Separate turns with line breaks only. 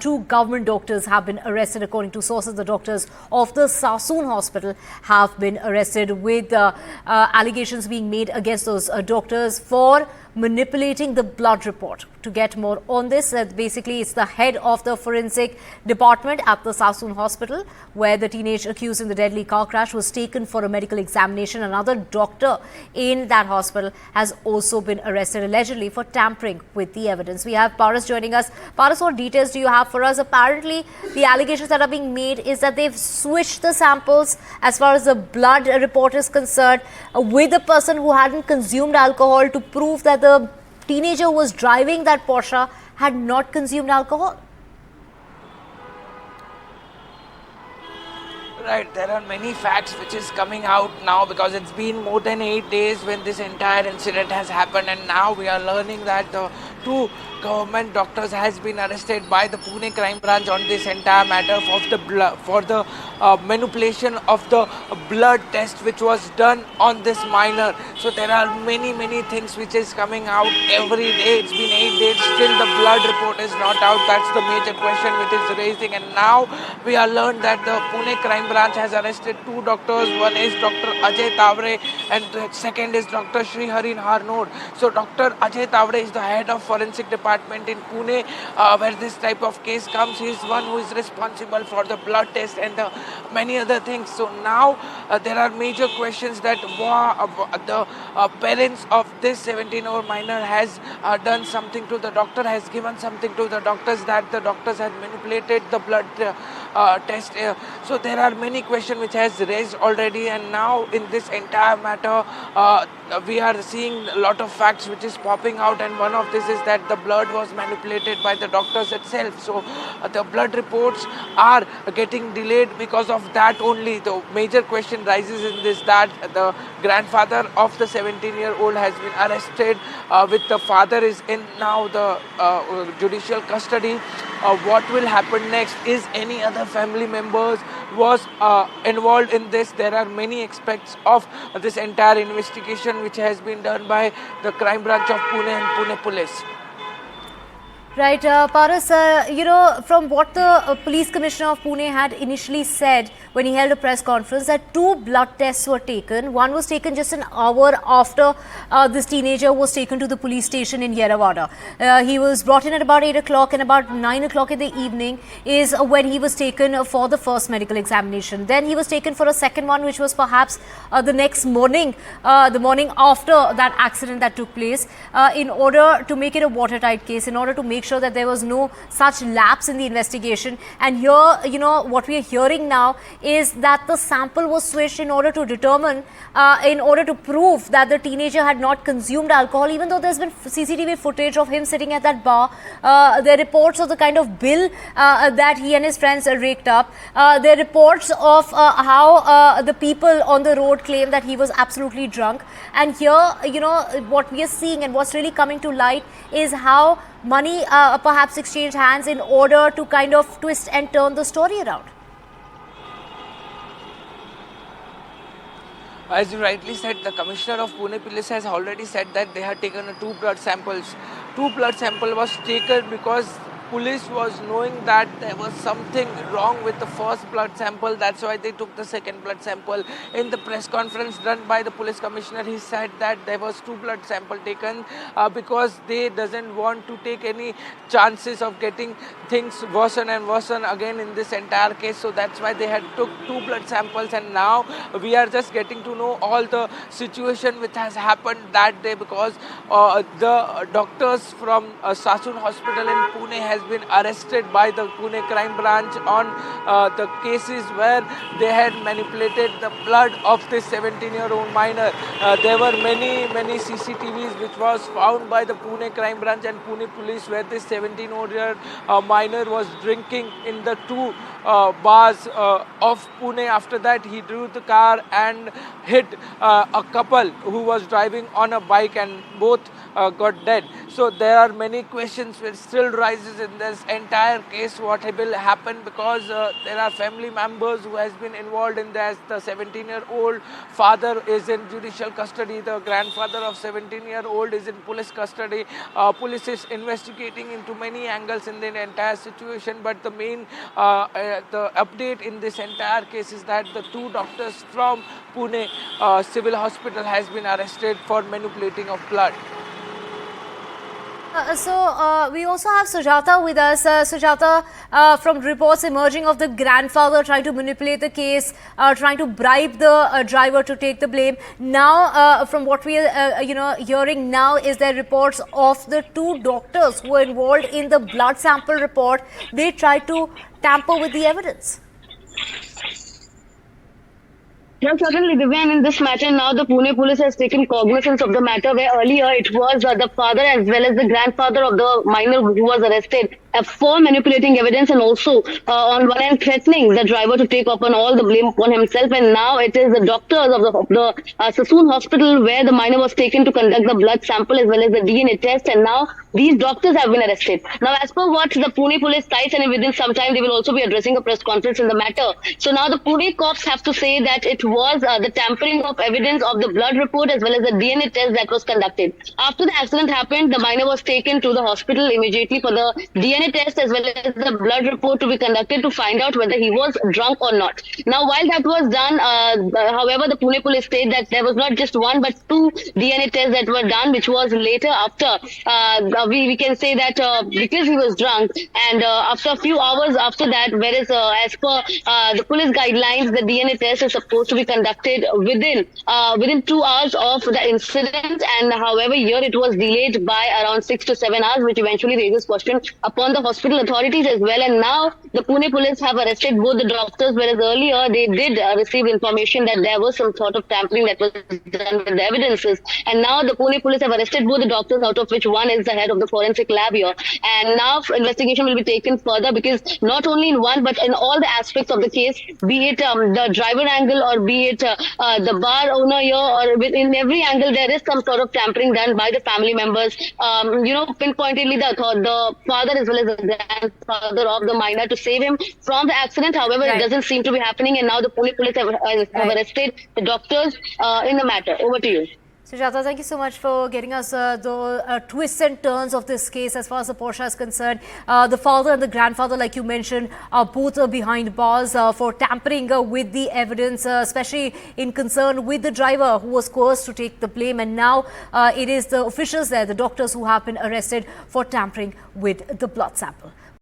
Two government doctors have been arrested. According to sources, the doctors of the Sassoon Hospital have been arrested with allegations being made against those doctors for manipulating the blood report. To get more on this, basically it's the head of the forensic department at the Sassoon Hospital, where the teenage accused in the deadly car crash was taken for a medical examination. Another doctor in that hospital has also been arrested, allegedly for tampering with the evidence. We have Paras joining us. Paras, what details do you have for us? Apparently, the allegations that are being made is that they've switched the samples as far as the blood report is concerned with a person who hadn't consumed alcohol to prove that the teenager who was driving that Porsche had not consumed alcohol.
Right, there are many facts which is coming out now because it's been more than 8 days when this entire incident has happened, and now we are learning that the two government doctors has been arrested by the Pune crime branch on this entire matter for the manipulation of the blood test which was done on this minor. So there are many things which is coming out every day. It's been 8 days, still the blood report is not out. That's the major question which is raising, and now we are learned that the Pune crime branch has arrested two doctors. One is Dr. Ajay Tavre and the second is Dr. Sriharin Harnoor. So Dr. Ajay Tavre is the head of forensic department in Pune, where this type of case comes. He is one who is responsible for the blood test and the many other things. So now there are major questions that the parents of this 17-year-old minor has done something to the doctor, has given something to the doctors, that the doctors have manipulated the blood test. So there are many questions which has raised already, and now in this entire matter we are seeing a lot of facts which is popping out, and one of this is that the blood was manipulated by the doctors itself. So the blood reports are getting delayed because of that only. The major question rises in this, that the grandfather of the 17-year-old has been arrested, with the father is in now the judicial custody. What will happen next? Is any other family members was involved in this? There are many aspects of this entire investigation which has been done by the crime branch of Pune and Pune police.
Right, Paras, from what the police commissioner of Pune had initially said when he held a press conference, that two blood tests were taken. One was taken just an hour after this teenager was taken to the police station in Yerwada. He was brought in at about 8 o'clock, and about 9 o'clock in the evening is when he was taken for the first medical examination. Then he was taken for a second one, which was perhaps the next morning, the morning after that accident that took place, in order to make it a watertight case, in order to make sure that there was no such lapse in the investigation. And here, what we are hearing now is that the sample was switched in order to determine, in order to prove that the teenager had not consumed alcohol, even though there's been CCTV footage of him sitting at that bar. There are reports of the kind of bill that he and his friends raked up. There are reports of how the people on the road claim that he was absolutely drunk. And here, what we are seeing and what's really coming to light is how money perhaps exchanged hands in order to kind of twist and turn the story around.
As you rightly said, the commissioner of Pune police has already said that they had taken two blood samples. Two blood sample was taken because police was knowing that there was something wrong with the first blood sample. That's why they took the second blood sample. In the press conference done by the police commissioner, he said that there was two blood sample taken because they doesn't want to take any chances of getting things worsen and worsen again in this entire case. So that's why they had took two blood samples, and now we are just getting to know all the situation which has happened that day, because the doctors from Sassoon Hospital in Pune has been arrested by the Pune crime branch on the cases where they had manipulated the blood of this 17-year-old minor. There were many CCTVs which was found by the Pune crime branch and Pune police, where this 17-year-old minor was drinking in the two bars of Pune. After that, he drew the car and hit a couple who was driving on a bike, and both got dead. So there are many questions which still rises in this entire case what will happen, because there are family members who has been involved in this. The 17-year-old father is in judicial custody. The grandfather of 17-year-old is in police custody. Police is investigating into many angles in the entire situation, but the main the update in this entire case is that the two doctors from Pune civil hospital has been arrested for manipulating of blood.
We also have Sujata with us. Sujata, from reports emerging of the grandfather trying to manipulate the case, trying to bribe the driver to take the blame. Now, from what we are hearing now, is there reports of the two doctors who were involved in the blood sample report. They tried to tamper with the evidence.
Well, certainly, Divyan, in this matter, now the Pune police has taken cognizance of the matter, where earlier it was the father as well as the grandfather of the minor who was arrested for manipulating evidence, and also on one hand threatening the driver to take upon all the blame upon himself. And now it is the doctors of the Sassoon hospital where the minor was taken to conduct the blood sample as well as the DNA test, and now these doctors have been arrested. Now, as per what the Pune police cites, and within some time they will also be addressing a press conference in the matter. So now the Pune cops have to say that it was the tampering of evidence of the blood report as well as the DNA test that was conducted. After the accident happened, the minor was taken to the hospital immediately for the DNA test as well as the blood report to be conducted to find out whether he was drunk or not. Now, while that was done, however, the Pune police state that there was not just one but two DNA tests that were done, which was later after we can say that because he was drunk, and after a few hours after that, whereas as per the police guidelines, the DNA test is supposed to be conducted within 2 hours of the incident, and however here it was delayed by around 6 to 7 hours, which eventually raises question upon the hospital authorities as well. And now the Pune police have arrested both the doctors, whereas earlier they did receive information that there was some sort of tampering that was done with the evidences, and now the Pune police have arrested both the doctors, out of which one is the head of the forensic lab here. And now investigation will be taken further, because not only in one but in all the aspects of the case, be it the driver angle or be it the bar owner here, or in every angle there is some sort of tampering done by the family members. Pinpointedly the father as well as the grandfather of the minor to save him from the accident. However,
Right.
it doesn't seem to be happening, and now the police have arrested the doctors in the matter. Over to you.
Sujata, thank you so much for getting us the twists and turns of this case as far as the Porsche is concerned. The father and the grandfather, like you mentioned, are both behind bars for tampering with the evidence, especially in concern with the driver who was coerced to take the blame. And now it is the officials there, the doctors, who have been arrested for tampering with the blood sample.